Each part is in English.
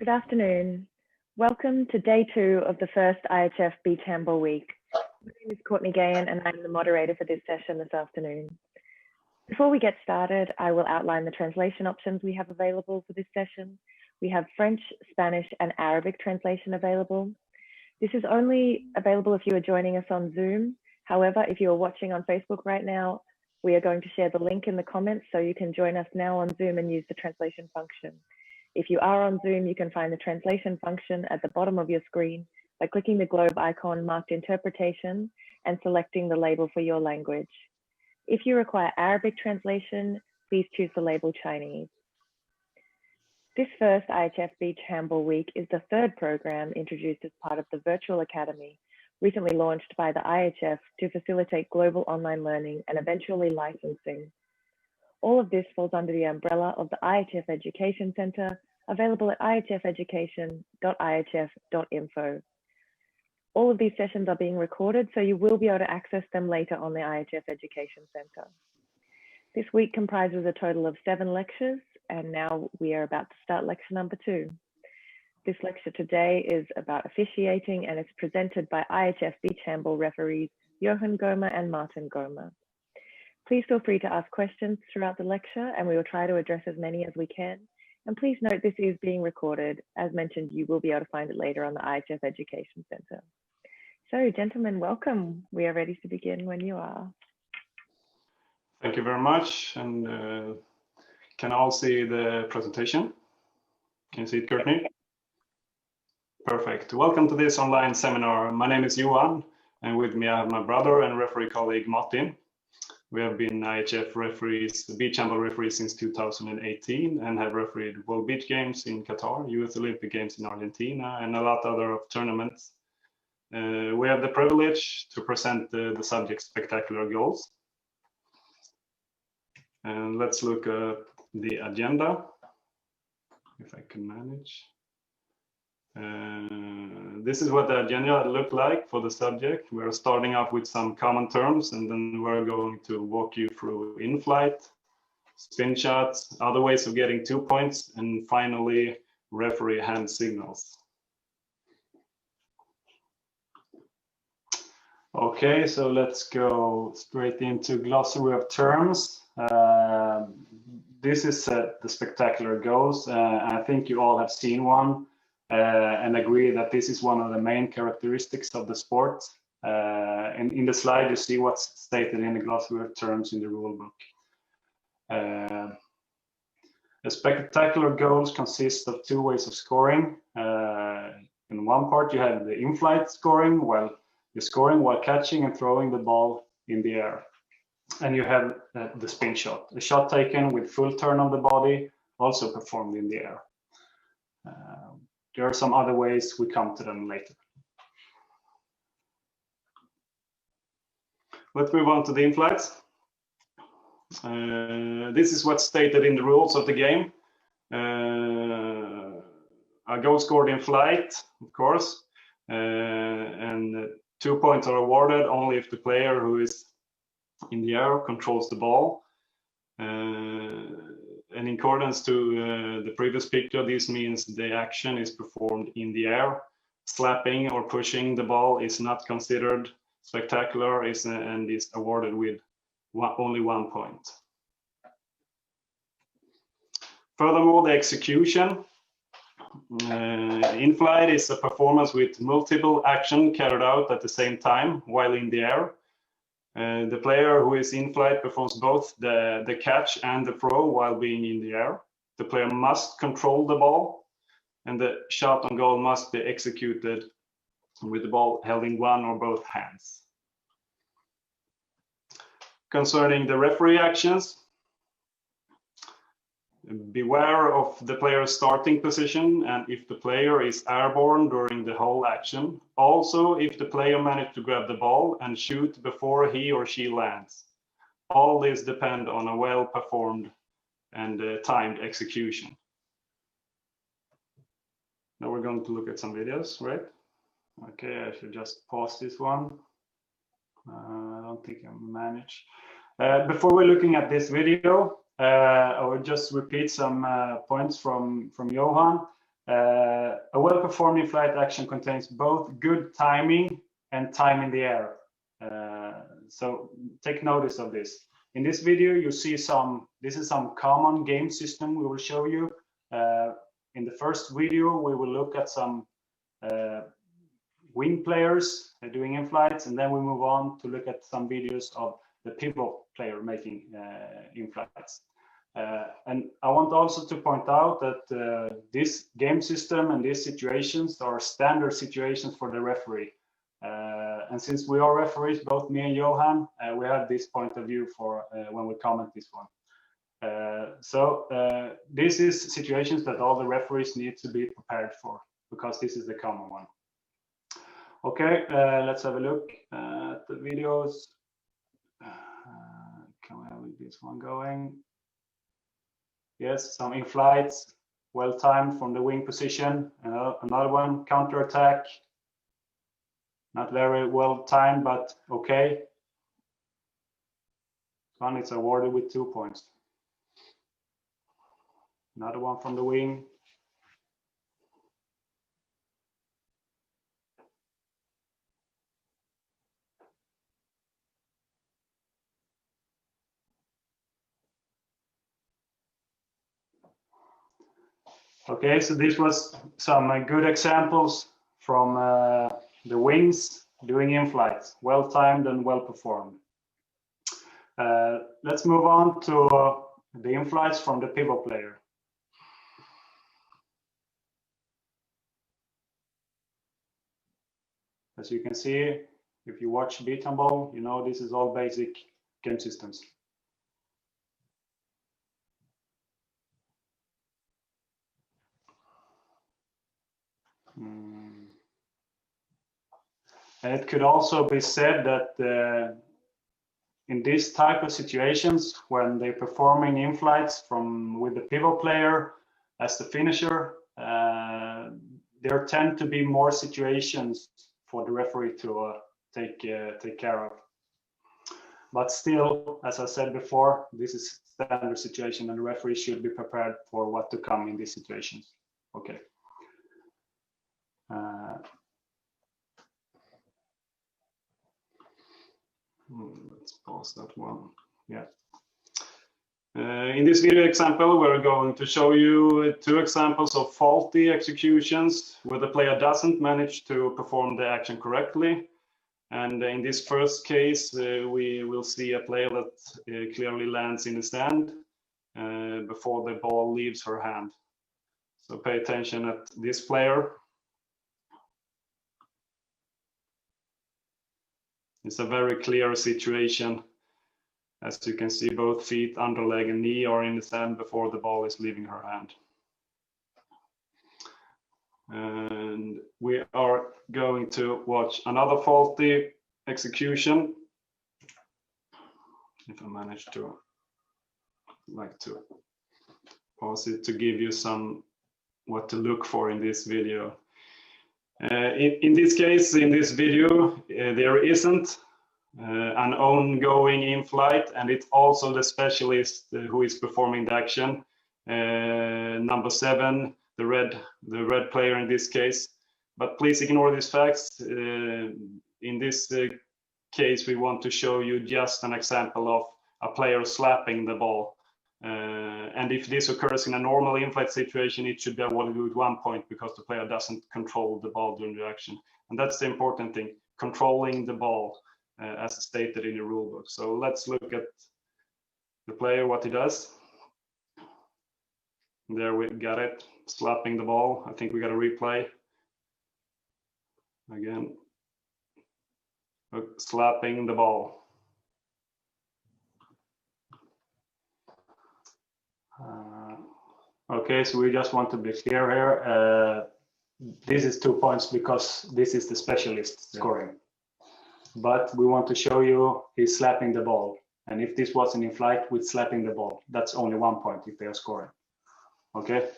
Good afternoon. Welcome to day 2 of the first IHF Beach Handball Week. My name is Courtney Gahan and I'm the moderator for this session this afternoon. Before we get started, I will outline the translation options we have available for this session. We have French, Spanish and Arabic translation available. This is only available if you are joining us on Zoom. However, if you are watching on Facebook right now, we are going to share the link in the comments so you can join us now on Zoom and use the translation function. If you are on Zoom, you can find the translation function at the bottom of your screen by clicking the globe icon marked interpretation and selecting the label for your language. If you require Arabic translation, please choose the label Chinese. This first IHF Beach Handball Week is the third program introduced as part of the Virtual Academy, recently launched by the IHF to facilitate global online learning and eventually licensing. All of this falls under the umbrella of the IHF Education Centre, available at ihfeducation.ihf.info. All of these sessions are being recorded, so you will be able to access them later on the IHF Education Centre. This week comprises a total of 7 lectures, and now we are about to start lecture number 2. This lecture today is about officiating and it's presented by IHF Beach Handball referees Johan Gomér and Martin Gomér. Please feel free to ask questions throughout the lecture and we will try to address as many as we can. And please note this is being recorded. As mentioned, you will be able to find it later on the IHF Education Centre. So gentlemen, welcome. We are ready to begin when you are. Thank you very much. And can all see the presentation? Can you see it, Courtney? Perfect. Welcome to this online seminar. My name is Johan and with me I have my brother and referee colleague Martin. We have been IHF referees, beach handball referees since 2018 and have refereed World Beach Games in Qatar, Youth Olympic Games in Argentina and a lot other tournaments. We have the privilege to present the subject spectacular goals. And let's look at the agenda, if I can manage. This is what the agenda looked like for the subject. We're starting off with some common terms and then we're going to walk you through in-flight, spin shots, other ways of getting 2 points, and finally referee hand signals. Okay, so let's go straight into glossary of terms. This is the spectacular goals. I think you all have seen one. And agree that this is one of the main characteristics of the sport. In the slide, you see what's stated in the glossary of terms in the rule book. The spectacular goals consist of 2 ways of scoring. In one part, you have the in-flight scoring, while you're scoring while catching and throwing the ball in the air. And you have the spin shot, a shot taken with full turn of the body, also performed in the air. There are some other ways, we come to them later. Let's move on to the in-flights. This is what's stated in the rules of the game. A goal scored in flight, of course, and 2 points are awarded only if the player who is in the air controls the ball. And in accordance to the previous picture, this means the action is performed in the air. Slapping or pushing the ball is not considered spectacular and is awarded with only 1 point. Furthermore, the execution in flight is a performance with multiple action carried out at the same time while in the air. The player who is in flight performs both the catch and the throw while being in the air. The player must control the ball and the shot on goal must be executed with the ball held in one or both hands. Concerning the referee actions, beware of the player's starting position and if the player is airborne during the whole action. Also, if the player managed to grab the ball and shoot before he or she lands. All this depend on a well-performed and timed execution. Now we're going to look at some videos, right? Okay, I should just pause this one. I don't think I managed. Before we're looking at this video, I will just repeat some points from Johan. A well-performed in-flight action contains both good timing and time in the air. So take notice of this. In this video, you see this is some common game system we will show you. In the first video, we will look at some wing players doing in-flights, and then we move on to look at some videos of the pivot player making in-flights. And I want also to point out that this game system and these situations are standard situations for the referee. And since we are referees, both me and Johan, we have this point of view for when we comment this one. So this is situations that all the referees need to be prepared for, because this is the common one. Okay, let's have a look at the videos. Can we have this one going? Yes, some in-flights, well timed from the wing position. Another one, counter-attack. Not very well timed, but okay. One is awarded with 2 points. Another one from the wing. Okay, so this was some good examples from the wings doing in-flights, well timed and well performed. Let's move on to the in-flights from the pivot player. As you can see, if you watch beat handball, you know this is all basic game systems. And it could also be said that in this type of situations, when they're performing in-flights with the pivot player as the finisher, there tend to be more situations for the referee to take care of. But still, as I said before, this is standard situation, and the referee should be prepared for what to come in these situations. Okay. Let's pause that one. Yeah. In this video example, we're going to show you 2 examples of faulty executions where the player doesn't manage to perform the action correctly. And in this first case, we will see a player that clearly lands in the stand before the ball leaves her hand. So pay attention at this player. It's a very clear situation. As you can see, both feet, underleg and knee are in the sand before the ball is leaving her hand. And we are going to watch another faulty execution. If I manage to pause it to give you some what to look for in this video. In this case, in this video, there isn't an ongoing in-flight, and it's also the specialist who is performing the action. Number 7, the red player in this case. But please ignore these facts. In this case, we want to show you just an example of a player slapping the ball. And if this occurs in a normal in-flight situation, it should be awarded with 1 point because the player doesn't control the ball during the action. And that's the important thing, controlling the ball as stated in the rule book. So let's look at the player, what he does. There we got it, slapping the ball. I think we got a replay. Again, slapping the ball. Okay, so we just want to be clear here. This is 2 points because this is the specialist scoring. But we want to show you he's slapping the ball. And if this wasn't in flight with slapping the ball, that's only 1 point if they are scoring. Okay.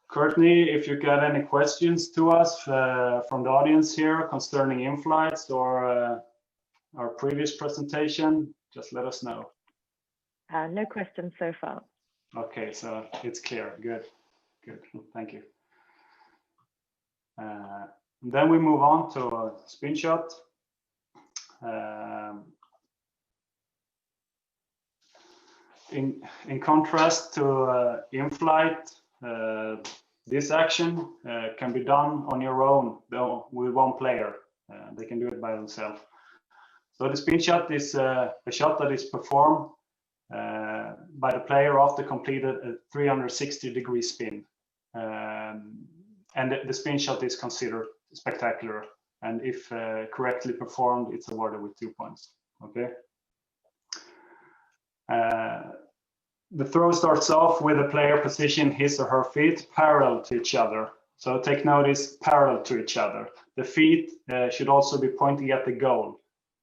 Courtney, if you got any questions to us from the audience here concerning in-flights or our previous presentation, just let us know. No questions so far. Okay, so it's clear. Good, good. Thank you. Then we move on to a spin shot. In contrast to in-flight, this action can be done on your own, though, with one player. They can do it by themselves. So the spin shot is a shot that is performed by the player after completed a 360-degree spin. And the spin shot is considered spectacular. And if correctly performed, it's awarded with 2 points. Okay. The throw starts off with a player position his or her feet parallel to each other. So take notice, parallel to each other. The feet should also be pointing at the goal,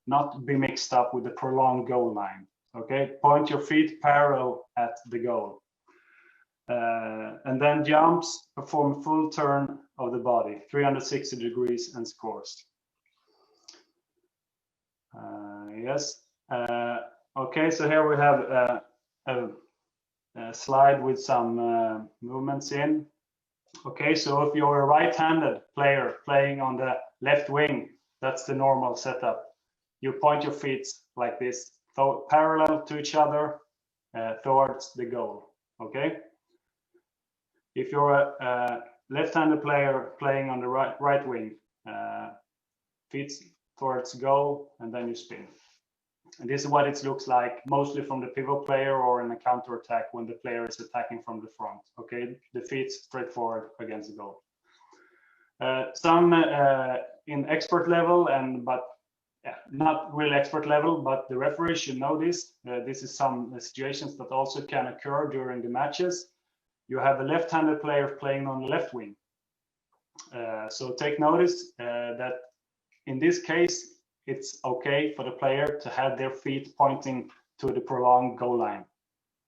not be mixed up with the prolonged goal line. Okay, point your feet parallel at the goal. And then jumps, perform full turn of the body, 360 degrees, and scores. Yes. Okay, so here we have a slide with some movements in. Okay, so if you're a right-handed player playing on the left wing, that's the normal setup. You point your feet like this, parallel to each other towards the goal. Okay. If you're a left-handed player playing on the right wing, feet towards goal, and then you spin. And this is what it looks like, mostly from the pivot player or in a counter attack when the player is attacking from the front. Okay, the feet straight forward against the goal. Some in expert level, but not really expert level, but the referee should know this. This is some situations that also can occur during the matches. You have a left-handed player playing on the left wing. So take notice that in this case, it's okay for the player to have their feet pointing to the prolonged goal line,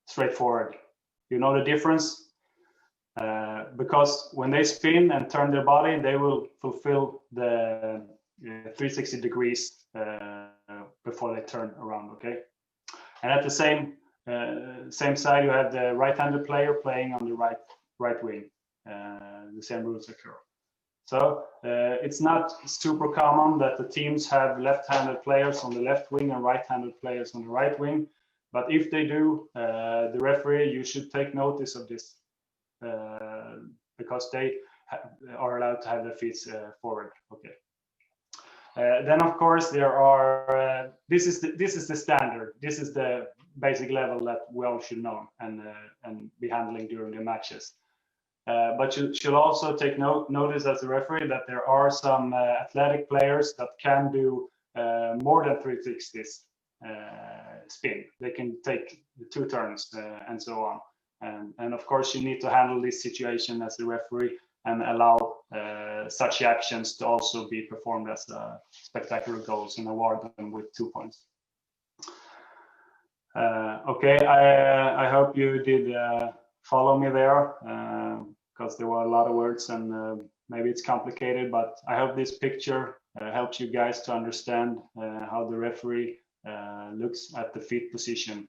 straightforward. You know the difference? Because when they spin and turn their body, they will fulfill the 360 degrees before they turn around, okay? And at the same side, you have the right-handed player playing on the right wing. The same rules occur. So it's not super common that the teams have left-handed players on the left wing and right-handed players on the right wing. But if they do, the referee, you should take notice of this because they are allowed to have their feet forward. Okay. Then of course there are. This is the standard. This is the basic level that we all should know and be handling during the matches. But you should also take notice as a referee that there are some athletic players that can do more than 360s spin. They can take the 2 turns and so on. And of course, you need to handle this situation as a referee and allow such actions to also be performed as spectacular goals and award them with 2 points. Okay, I hope you did follow me there. Because there were a lot of words and maybe it's complicated, but I hope this picture helps you guys to understand how the referee looks at the feet position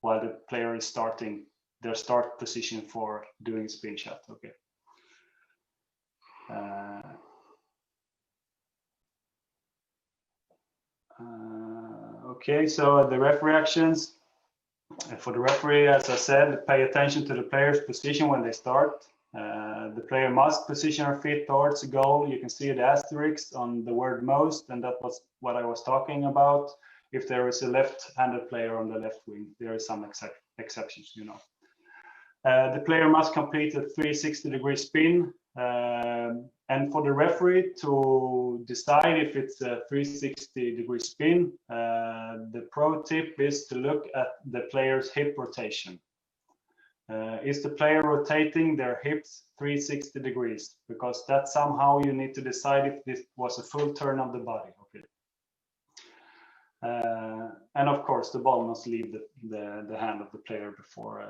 while the player is starting their start position for doing spin shot. Okay. Okay, so the referee actions. For the referee, as I said, pay attention to the player's position when they start. The player must position her feet towards the goal. You can see the asterisk on the word most, and that was what I was talking about. If there is a left-handed player on the left wing, there are some exceptions, you know. The player must complete a 360-degree spin. And for the referee to decide if it's a 360-degree spin, the pro tip is to look at the player's hip rotation. Is the player rotating their hips 360 degrees? Because that somehow you need to decide if this was a full turn of the body. Okay. And of course, the ball must leave the hand of the player before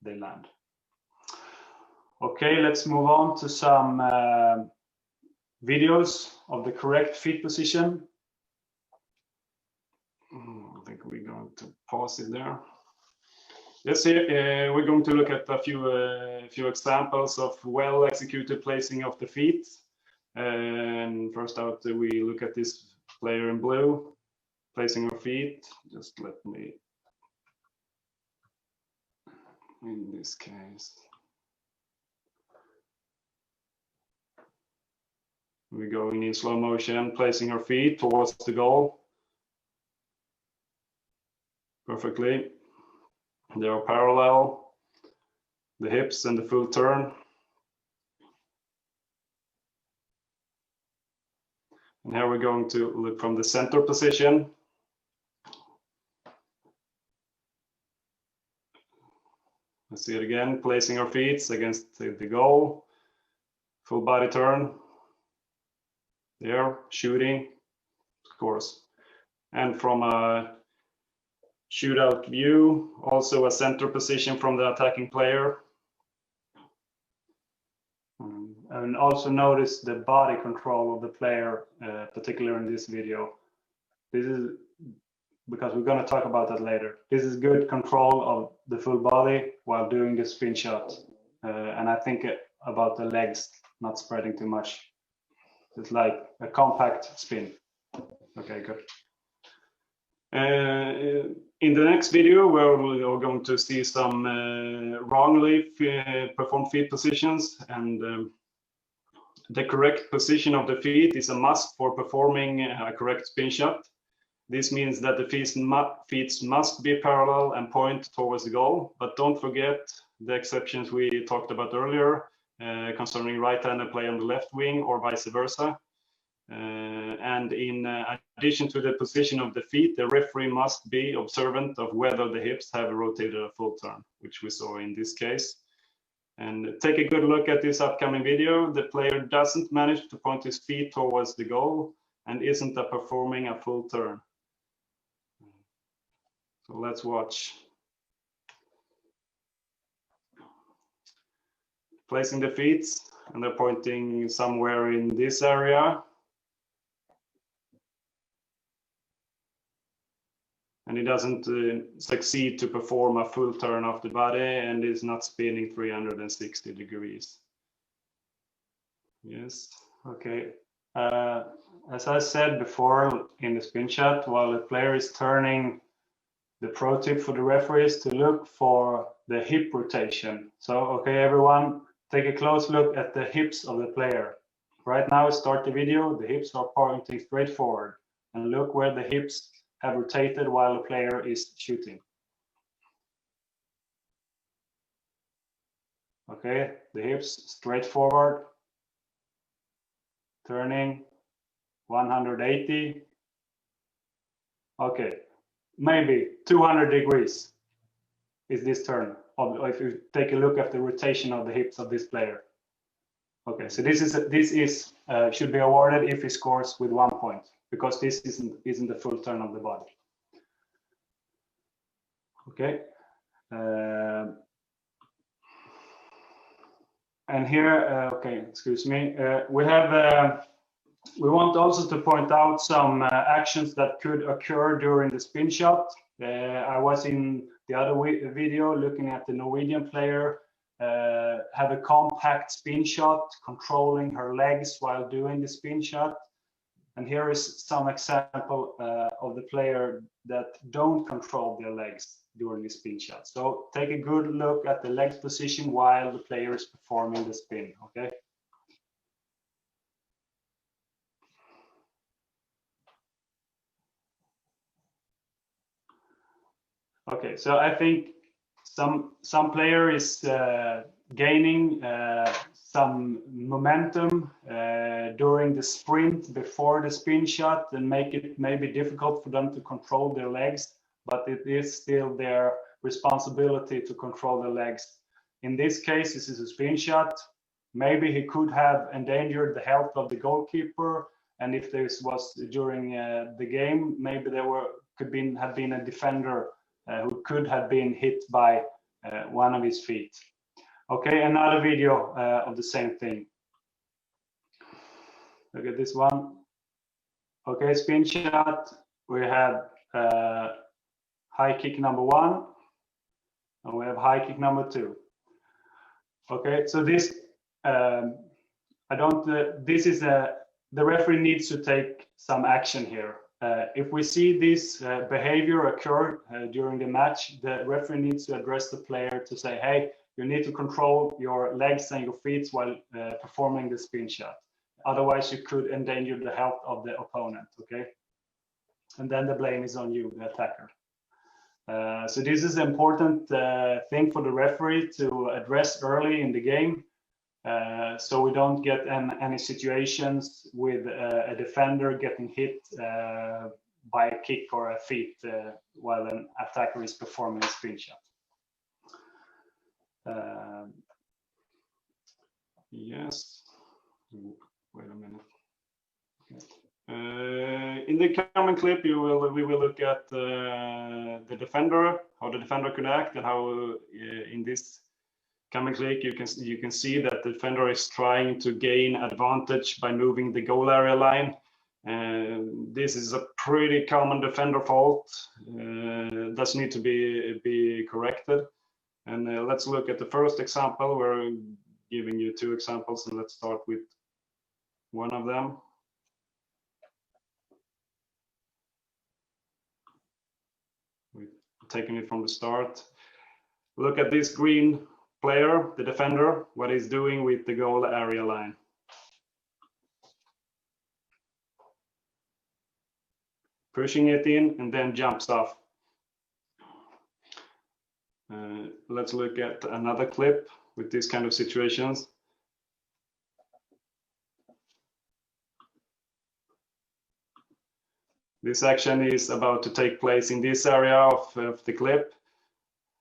they land. Okay, let's move on to some videos of the correct feet position. I think we're going to pause it there. Yes, here we're going to look at a few examples of well-executed placing of the feet. And first out, we look at this player in blue, placing her feet. Just let me, in this case, we're going in slow motion, placing her feet towards the goal. Perfectly. They are parallel, the hips and the full turn. And here we're going to look from the center position. Let's see it again, placing our feet against the goal. Full body turn. There, shooting, scores. And from a shootout view, also a center position from the attacking player. And also notice the body control of the player, particularly in this video. This is because we're going to talk about that later. This is good control of the full body while doing the spin shot. And I think about the legs not spreading too much. It's like a compact spin. Okay, good. In the next video, we're going to see some wrongly performed feet positions, and the correct position of the feet is a must for performing a correct spin shot. This means that the feet must be parallel and point towards the goal, but don't forget the exceptions we talked about earlier concerning right-handed play on the left wing or vice versa. And in addition to the position of the feet, the referee must be observant of whether the hips have rotated a full turn, which we saw in this case. And take a good look at this upcoming video. The player doesn't manage to point his feet towards the goal and isn't performing a full turn. So let's watch. Placing the feet, and they're pointing somewhere in this area. And he doesn't succeed to perform a full turn of the body and is not spinning 360 degrees. Yes, okay. As I said before in the spin shot, while the player is turning, the pro tip for the referee is to look for the hip rotation. So, okay, everyone, take a close look at the hips of the player. Right now, start the video, the hips are pointing straight forward, and look where the hips have rotated while the player is shooting. Okay, the hips straight forward, turning 180. Okay, maybe 200 degrees is this turn, if you take a look at the rotation of the hips of this player. Okay, so this should be awarded if he scores with 1 point, because this isn't the full turn of the body. Okay, and here, okay, excuse me, we want also to point out some actions that could occur during the spin shot. I was in the other video looking at the Norwegian player have a compact spin shot, controlling her legs while doing the spin shot. And here is some example of the player that don't control their legs during the spin shot. So take a good look at the legs position while the player is performing the spin, okay? Okay, so I think some player is gaining some momentum during the sprint before the spin shot and make it maybe difficult for them to control their legs, but it is still their responsibility to control their legs. In this case, this is a spin shot. Maybe he could have endangered the health of the goalkeeper, and if this was during the game, maybe there have been a defender who could have been hit by one of his feet. Okay, another video of the same thing. Look at this one. Okay, spin shot. We have high kick number 1, and we have high kick number 2. Okay, so this the referee needs to take some action here. If we see this behavior occur during the match, the referee needs to address the player to say, hey, you need to control your legs and your feet while performing the spin shot. Otherwise, you could endanger the health of the opponent, okay? And then the blame is on you, the attacker. So this is an important thing for the referee to address early in the game, so we don't get any situations with a defender getting hit by a kick or a feet while an attacker is performing a spin shot. Yes. Wait a minute. Okay. In the coming clip, we will look at the defender, how the defender could act, and how in this coming clip you can see that the defender is trying to gain advantage by moving the goal area line. This is a pretty common defender fault. Does need to be corrected. And let's look at the first example. We're giving you 2 examples, and let's start with one of them. We've taken it from the start. Look at this green player, the defender, what he's doing with the goal area line. Pushing it in and then jumps off. Let's look at another clip with this kind of situations. This action is about to take place in this area of the clip.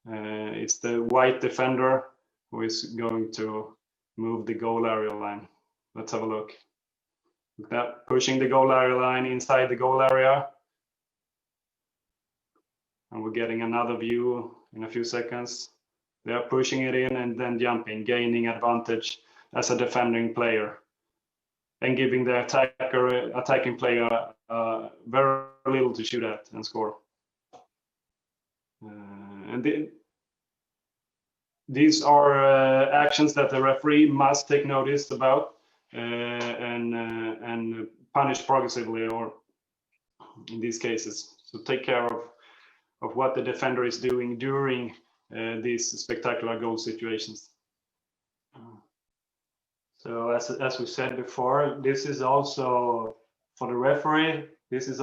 It's the white defender who is going to move the goal area line. Let's have a look. Look at that, pushing the goal area line inside the goal area. And we're getting another view in a few seconds. They are pushing it in and then jumping, gaining advantage as a defending player, and giving the attacking player very little to shoot at and score. These are actions that the referee must take notice about and punish progressively, or in these cases. So take care of what the defender is doing during these spectacular goal situations. So as we said before, this is also for the referee. This is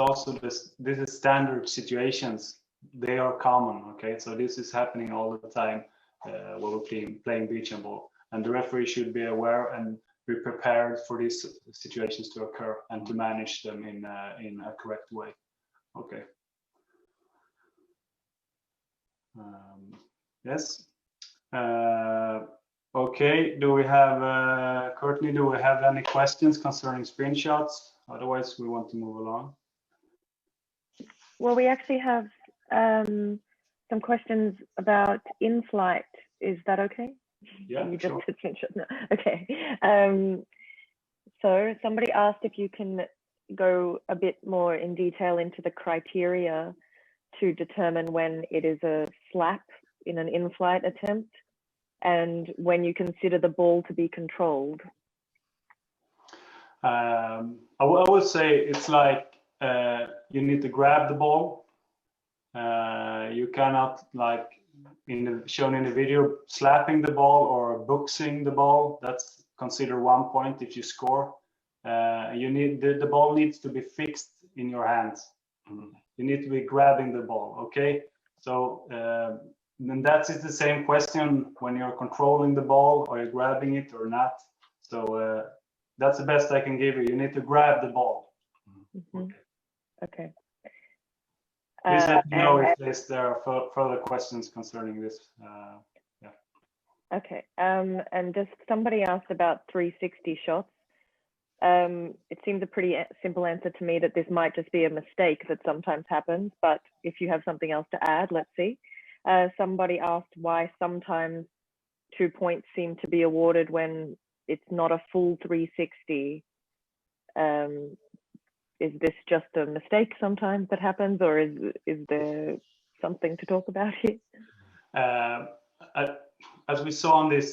standard situations. They are common. Okay, so this is happening all the time while we're playing beach handball, and the referee should be aware and be prepared for these situations to occur and to manage them in a correct way. Okay. Yes. Okay. Do we have Courtney? Do we have any questions concerning spin shots? Otherwise, we want to move along. Well, we actually have some questions about in-flight. Is that okay? Yeah, you just sure. did spin shots. No. Okay. So somebody asked if you can go a bit more in detail into the criteria to determine when it is a slap in an in-flight attempt and when you consider the ball to be controlled. I would say it's like you need to grab the ball. You cannot, like shown in the video, slapping the ball or boxing the ball. That's considered 1 point if you score. You need the ball needs to be fixed in your hands. You need to be grabbing the ball. Okay, so then that's the same question when you're controlling the ball. Are you grabbing it or not? So that's the best I can give you. You need to grab the ball. Mm-hmm. Okay. Please let me know if there are further questions concerning this. Yeah. Okay. And just somebody asked about 360 shots. It seems a pretty simple answer to me that this might just be a mistake that sometimes happens, but if you have something else to add, let's see. Somebody asked why sometimes 2 points seem to be awarded when it's not a full 360. Is this just a mistake sometimes that happens, or is there something to talk about here? As we saw on this,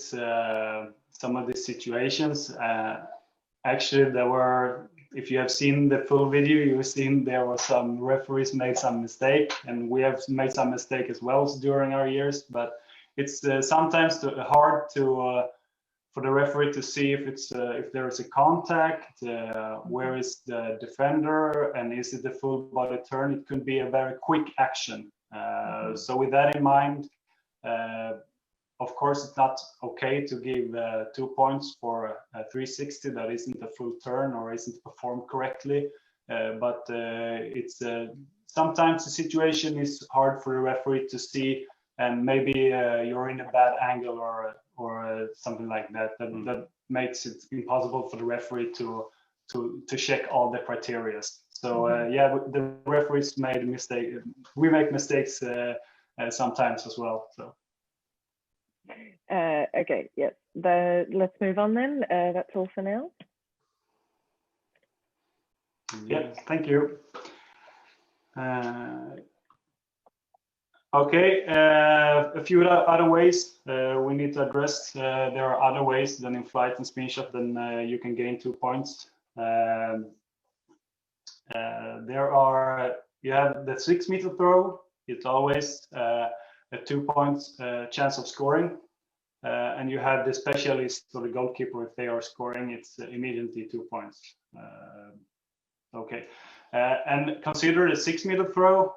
some of these situations, actually there were, if you have seen the full video, you've seen there were some referees made some mistake, and we have made some mistake as well during our years. But it's sometimes hard to for the referee to see if it's if there is a contact, where is the defender, and is it the full body turn? It could be a very quick action. So with that in mind, of course, it's not okay to give 2 points for a 360 that isn't a full turn or isn't performed correctly. But it's sometimes the situation is hard for the referee to see, and maybe you're in a bad angle or something like that. That makes it impossible for the referee to check all the criteria. So yeah, the referees made a mistake. We make mistakes sometimes as well. So. Okay, yes. Let's move on then. That's all for now. Yeah, thank you. Okay, a few other ways we need to address. There are other ways than in flight and spin shot, then you can gain 2 points. You have the 6 meter throw. It's always a 2 points chance of scoring. And you have the specialist or the goalkeeper. If they are scoring, it's immediately 2 points. Okay, and consider the 6 meter throw.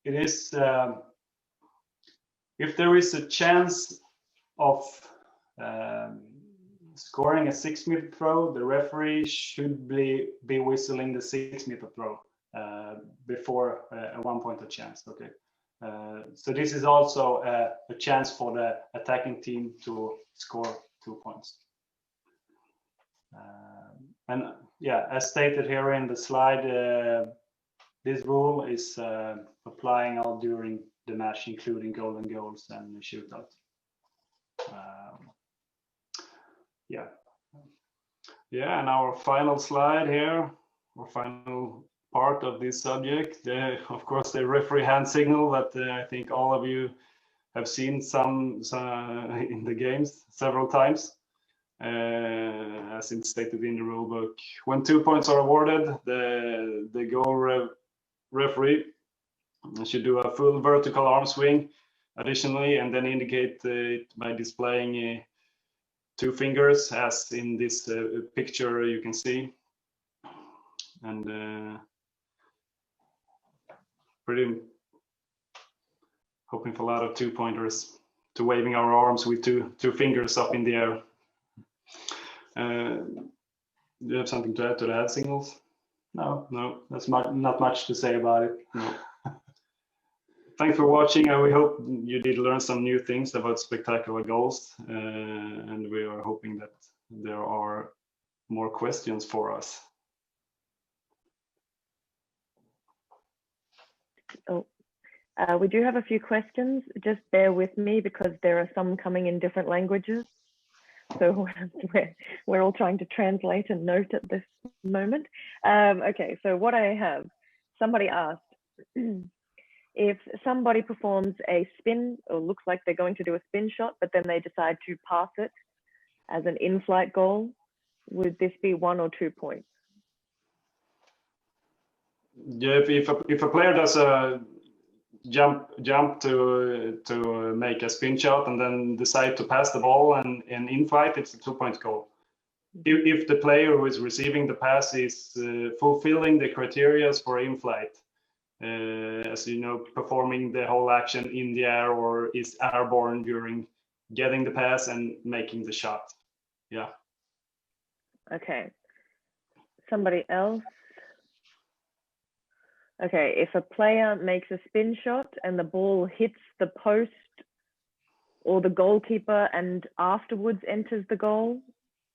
It is if there is a chance of scoring a 6 meter throw, the referee should be whistling the 6 meter throw before a 1 point chance. Okay. So this is also a chance for the attacking team to score 2 points. And yeah, as stated here in the slide, this rule is applying all during the match, including golden goals and the shootout. Yeah. Yeah, and our final slide here, our final part of this subject, of course, the referee hand signal that I think all of you have seen some in the games several times, as it's stated in the rule book. When 2 points are awarded, the goal referee should do a full vertical arm swing additionally, and then indicate it by displaying 2 fingers, as in this picture you can see. And pretty hoping for a lot of 2-pointers to waving our arms with two fingers up in the air. Do you have something to add to the hand signals? No, that's not much to say about it. No. Thanks for watching, and we hope you did learn some new things about spectacular goals, and we are hoping that there are more questions for us. Oh, we do have a few questions. Just bear with me because there are some coming in different languages. So we're all trying to translate and note at this moment. Okay, so what I have, somebody asked, if somebody performs a spin or looks like they're going to do a spin shot, but then they decide to pass it as an in-flight goal, would this be 1 or 2 points? Yeah, if a player does a jump to make a spin shot and then decide to pass the ball and in flight, it's a 2-point goal. If the player who is receiving the pass is fulfilling the criteria for in flight, as you know, performing the whole action in the air or is airborne during getting the pass and making the shot. Yeah. Okay. Somebody else. Okay, if a player makes a spin shot and the ball hits the post or the goalkeeper and afterwards enters the goal,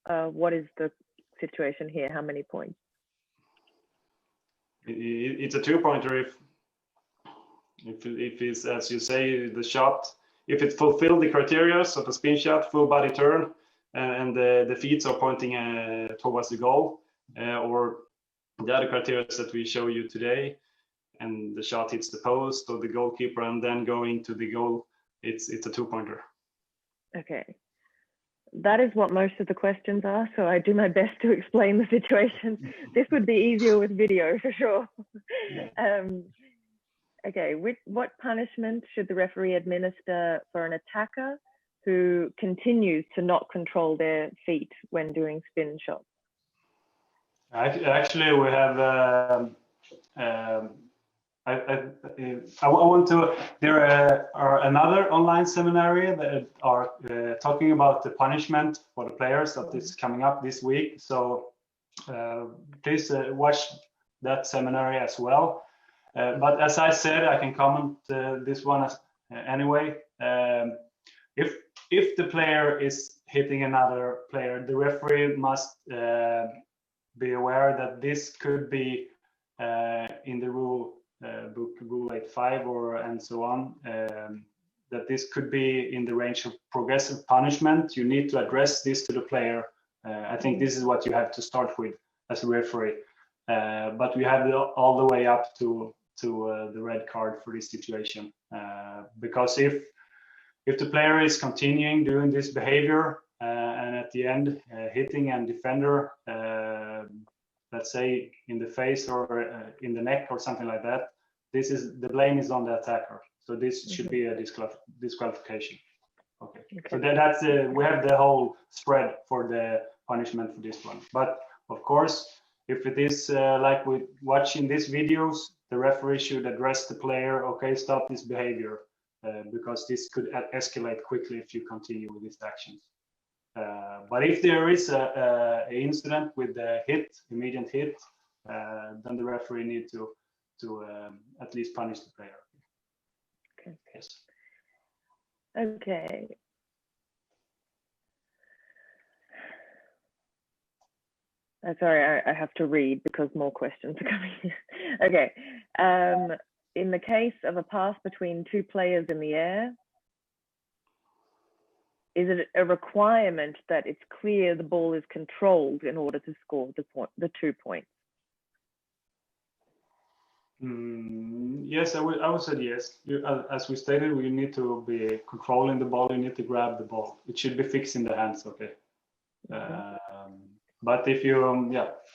what is the situation here? How many points? It's a 2-pointer if it's, as you say, the shot, if it fulfilled the criteria of a spin shot, full body turn, and the feet are pointing towards the goal, or the other criteria that we show you today. and the shot hits the post or the goalkeeper and then going to the goal, it's a 2-pointer. Okay. That is what most of the questions are, so I do my best to explain the situation. This would be easier with video for sure. Okay, what punishment should the referee administer for an attacker who continues to not control their feet when doing spin shots? Actually, we have. I want to. There are another online seminary that are talking about the punishment for the players that is coming up this week. So please watch that seminary as well. But as I said, I can comment this one anyway. If the player is hitting another player, the referee must be aware that this could be in the rule book, rule 85 or and so on, that this could be in the range of progressive punishment. You need to address this to the player. I think this is what you have to start with as a referee. But we have all the way up to the red card for this situation, because if the player is continuing doing this behavior and at the end hitting a defender, let's say in the face or in the neck or something like that, the blame is on the attacker. So this should be a disqualification. Okay. So that's we have the whole spread for the punishment for this one. But of course, if it is like we watch in these videos, the referee should address the player. Okay, stop this behavior, because this could escalate quickly if you continue with these actions. But if there is a incident with the immediate hit, then the referee need to at least punish the player. Okay. Yes. Okay. Sorry, I have to read because more questions are coming in. Okay. In the case of a pass between two players in the air, is it a requirement that it's clear the ball is controlled in order to score the 2 points? Yes, I would say yes. As we stated, we need to be controlling the ball. You need to grab the ball. It should be fixed in the hands. Okay. But if you,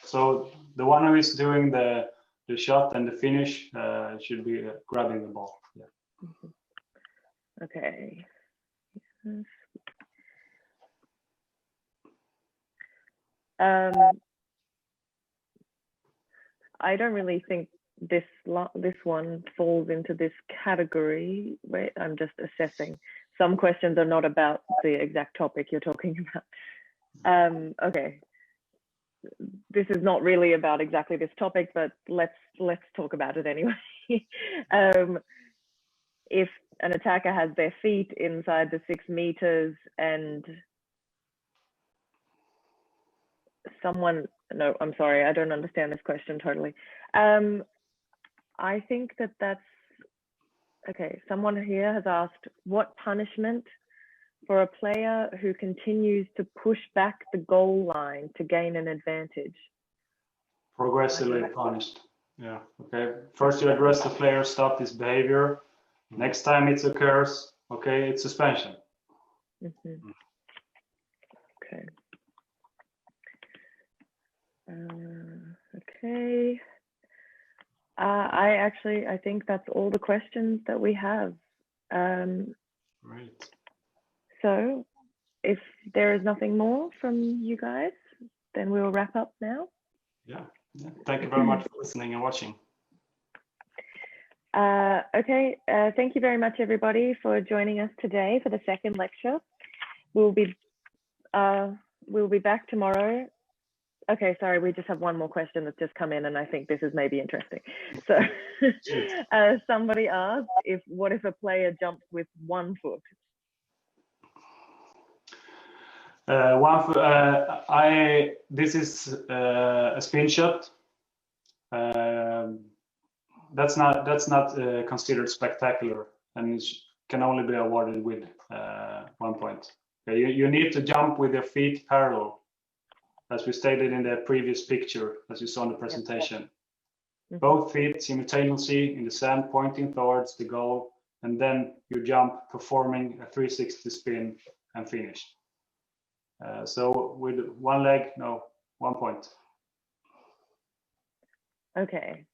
so the one who is doing the shot and the finish should be grabbing the ball. Yeah. Okay. I don't really think this one falls into this category. Wait, I'm just assessing. Some questions are not about the exact topic you're talking about. Okay. This is not really about exactly this topic, but let's talk about it anyway. If an attacker has their feet inside the 6 meters and someone, no, I'm sorry, I don't understand this question totally. I think that's, okay, someone here has asked, what punishment for a player who continues to push back the goal line to gain an advantage? Progressively punished. Yeah, okay. First you address the player, stop this behavior. Next time it occurs, okay, it's suspension. Okay. Okay. I think that's all the questions that we have. Right. So if there is nothing more from you guys, then we'll wrap up now. Yeah. Thank you very much for listening and watching. Okay, thank you very much everybody for joining us today for the second lecture. We'll be back tomorrow. Okay, sorry, we just have one more question that's just come in and I think this is maybe interesting. So somebody asked, what if a player jumps with 1 foot? This is a spin shot. That's not considered spectacular, and it can only be awarded with 1 point. Okay, you need to jump with your feet parallel, as we stated in the previous picture, as you saw in the presentation. both feet simultaneously in the sand, pointing towards the goal, and then you jump, performing a 360 spin and finish. So with one leg, no, 1 point. Okay.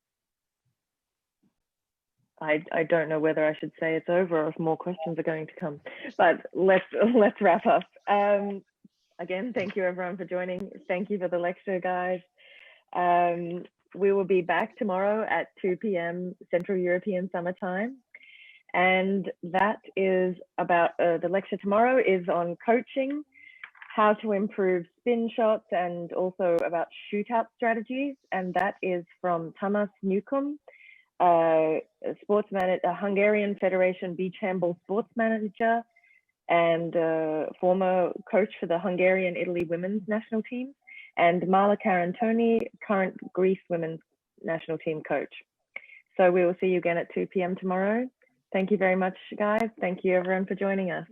I don't know whether I should say it's over or if more questions are going to come, but let's wrap up. Again, thank you everyone for joining. Thank you for the lecture, guys. We will be back tomorrow at 2 p.m. Central European Summer Time. And that is about, the lecture tomorrow is on coaching, how to improve spin shots, and also about shootout strategies. And that is from Tamas Newcomb, a Hungarian Federation beach handball sports manager and former coach for the Hungarian-Italy women's national team, and Marla Carantoni, current Greece women's national team coach. So we will see you again at 2 p.m. tomorrow. Thank you very much, guys. Thank you everyone for joining us.